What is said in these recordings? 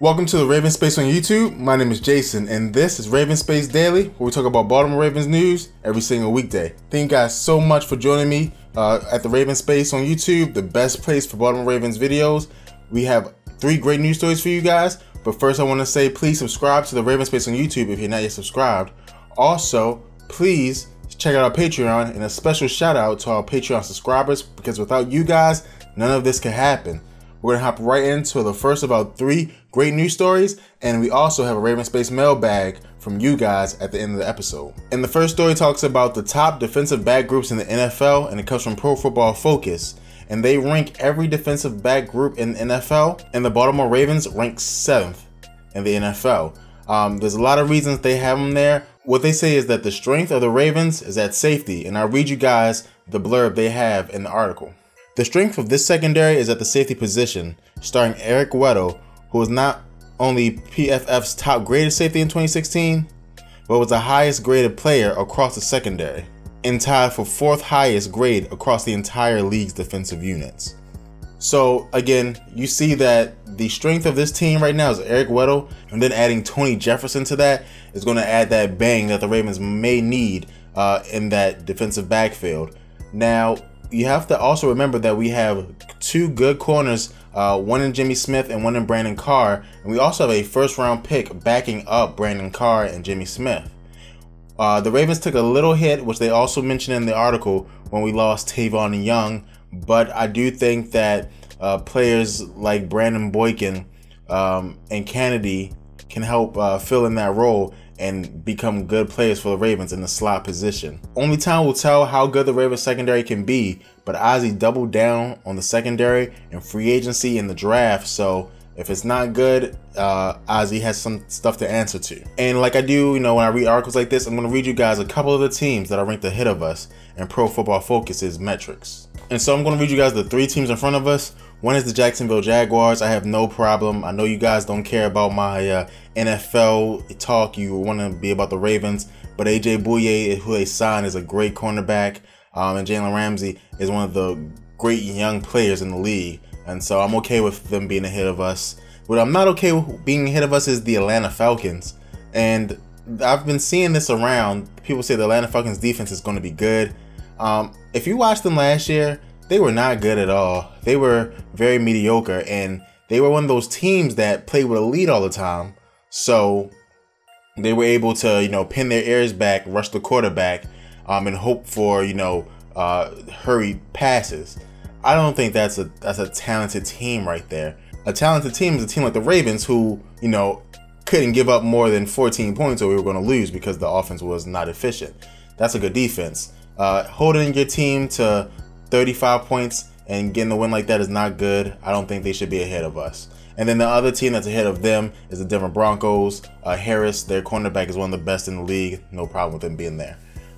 Welcome to the RavensSpace on YouTube. My name is Jason, and this is RavensSpace Daily, where we talk about Baltimore Ravens news every single weekday. Thank you guys so much for joining me at the RavensSpace on YouTube, the best place for Baltimore Ravens videos. We have 3 great news stories for you guys, but first I want to say please subscribe to the RavensSpace on YouTube if you're not yet subscribed. Also, please check out our Patreon, and a special shout out to our Patreon subscribers, because without you guys, none of this could happen. We're gonna hop right into the first of our 3 great news stories, and we also have a RavensSpace mailbag from you guys at the end of the episode. And the first story talks about the top defensive back groups in the NFL, and it comes from Pro Football Focus. And they rank every defensive back group in the NFL, and the Baltimore Ravens rank 7th in the NFL. There's a lot of reasons they have them there. What they say is that the strength of the Ravens is at safety, and I'll read you guys the blurb they have in the article. The strength of this secondary is at the safety position, starring Eric Weddle, who was not only PFF's top graded safety in 2016, but was the highest graded player across the secondary, and tied for 4th highest grade across the entire league's defensive units. So again, you see that the strength of this team right now is Eric Weddle, and then adding Tony Jefferson to that is going to add that bang that the Ravens may need in that defensive backfield. Now, you have to also remember that we have 2 good corners, one in Jimmy Smith and one in Brandon Carr, and we also have a first-round pick backing up Brandon Carr and Jimmy Smith. The Ravens took a little hit, which they also mentioned in the article, when we lost Tavon Young, but I do think that players like Brandon Boykin and Kennedy can help fill in that role and become good players for the Ravens in the slot position. Only time will tell how good the Ravens secondary can be, but Ozzie doubled down on the secondary and free agency in the draft, so if it's not good, Ozzie has some stuff to answer to. And like I do, when I read articles like this, I'm going to read you guys a couple of the teams that are ranked ahead of us in Pro Football Focus's metrics. And so I'm going to read you guys the 3 teams in front of us. One is the Jacksonville Jaguars. I have no problem. I know you guys don't care about my NFL talk. You want to be about the Ravens. But AJ Bouye, who they signed, is a great cornerback. And Jalen Ramsey is one of the great young players in the league. And so I'm okay with them being ahead of us. What I'm not okay with being ahead of us is the Atlanta Falcons. And I've been seeing this around. People say the Atlanta Falcons defense is going to be good. If you watched them last year, they were not good at all. They were very mediocre, and they were one of those teams that played with a lead all the time. So they were able to, pin their ears back, rush the quarterback, and hope for, hurried passes. I don't think that's a talented team right there. A talented team is a team like the Ravens, who, couldn't give up more than 14 points or we were going to lose because the offense was not efficient. That's a good defense. Holding your team to 35 points and getting a win like that is not good. I don't think they should be ahead of us. And then the other team that's ahead of them is the Denver Broncos. Harris, their cornerback, is one of the best in the league. No problem with them being there.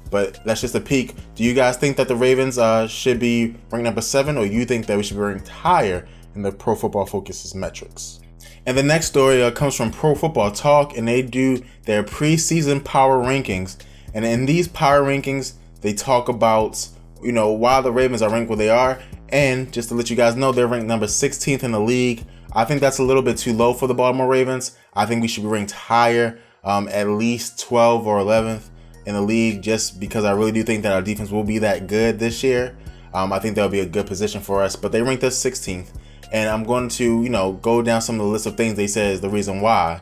But that's just a peek. Do you guys think that the Ravens should be ranked number 7, or you think that we should be ranked higher in the Pro Football Focus's metrics? And the next story comes from Pro Football Talk, and they do their preseason power rankings. And in these power rankings, they talk about why the Ravens are ranked where they are. And just to let you guys know, they're ranked number 16th in the league. I think that's a little bit too low for the Baltimore Ravens. I think we should be ranked higher, at least 12th or 11th in the league, just because I really do think that our defense will be that good this year. I think that'll be a good position for us, but they ranked us 16th. And I'm going to, go down some of the list of things they said is the reason why.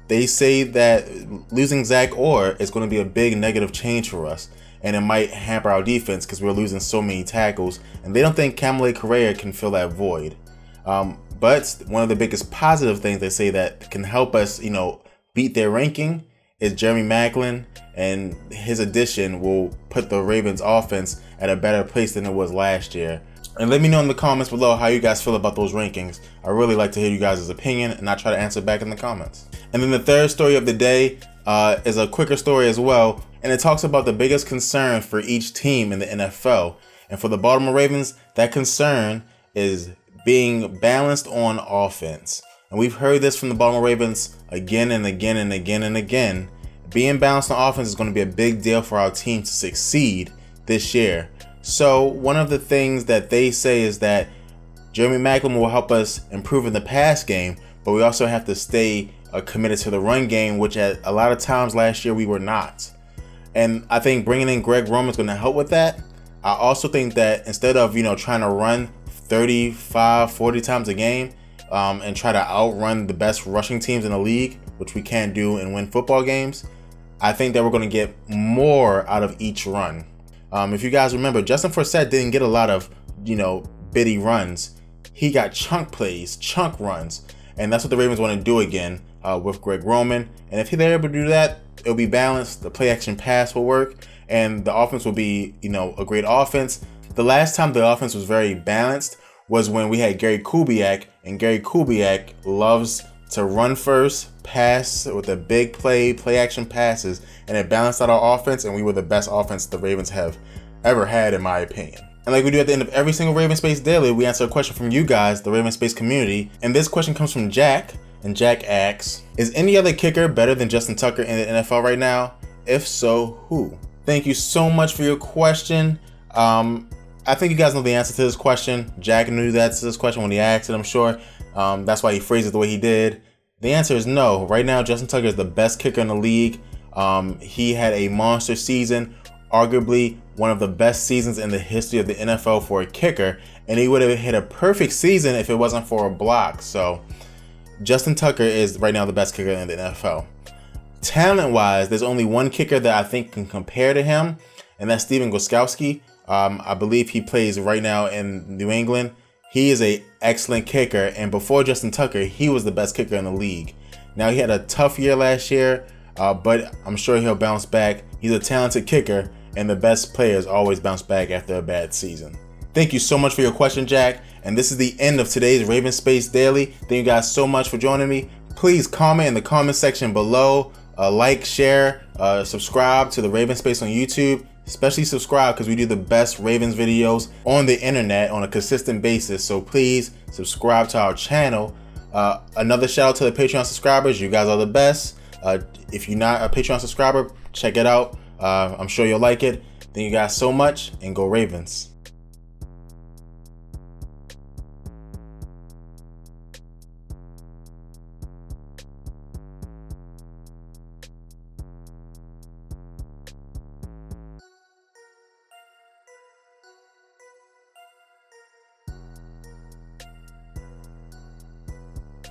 They say that losing Zach Orr is going to be a big negative change for us, and it might hamper our defense because we're losing so many tackles, and they don't think Kamalei Correa can fill that void. But one of the biggest positive things they say that can help us, beat their ranking is Jeremy Maclin, and his addition will put the Ravens offense at a better place than it was last year. And let me know in the comments below how you guys feel about those rankings. I really like to hear you guys' opinion, and I try to answer back in the comments. And then the third story of the day is a quicker story as well, and it talks about the biggest concern for each team in the NFL. And for the Baltimore Ravens, that concern is being balanced on offense. And we've heard this from the Baltimore Ravens again and again and again and again. Being balanced on offense is going to be a big deal for our team to succeed this year. So one of the things that they say is that Jeremy Maclin will help us improve in the pass game, but we also have to stay committed to the run game, which at a lot of times last year we were not. And I think bringing in Greg Roman is going to help with that. I also think that instead of, trying to run 35, 40 times a game and try to outrun the best rushing teams in the league, which we can't do and win football games, I think that we're going to get more out of each run. If you guys remember, Justin Forsett didn't get a lot of, bitty runs. He got chunk plays, chunk runs, and that's what the Ravens want to do again with Greg Roman. And if they're able to do that, it'll be balanced. The play action pass will work, and the offense will be, a great offense. The last time the offense was very balanced was when we had Gary Kubiak, and Gary Kubiak loves to run first, pass with a big play action passes, and it balanced out our offense, and we were the best offense the Ravens have ever had, in my opinion. And like we do at the end of every single Raven Space Daily, we answer a question from you guys, the Raven Space community. And this question comes from Jack, and Jack asks, is any other kicker better than Justin Tucker in the NFL right now? If so, who? Thank you so much for your question. I think you guys know the answer to this question. Jack knew the answer to this question when he asked it, I'm sure. That's why he phrased it the way he did. The answer is no. Right now, Justin Tucker is the best kicker in the league. He had a monster season, arguably one of the best seasons in the history of the NFL for a kicker, and he would have hit a perfect season if it wasn't for a block. So Justin Tucker is right now the best kicker in the NFL. Talent-wise, there's only one kicker that I think can compare to him, and that's Stephen Gostkowski. I believe he plays right now in New England. He is an excellent kicker, and before Justin Tucker, he was the best kicker in the league. Now, he had a tough year last year, but I'm sure he'll bounce back. He's a talented kicker, and the best players always bounce back after a bad season. Thank you so much for your question, Jack, and this is the end of today's Raven Space Daily. Thank you guys so much for joining me. Please comment in the comment section below, like, share, subscribe to the Raven Space on YouTube. Especially subscribe because we do the best Ravens videos on the internet on a consistent basis. So please subscribe to our channel. Another shout out to the Patreon subscribers. You guys are the best. If you're not a Patreon subscriber, check it out. I'm sure you'll like it. Thank you guys so much, and go Ravens.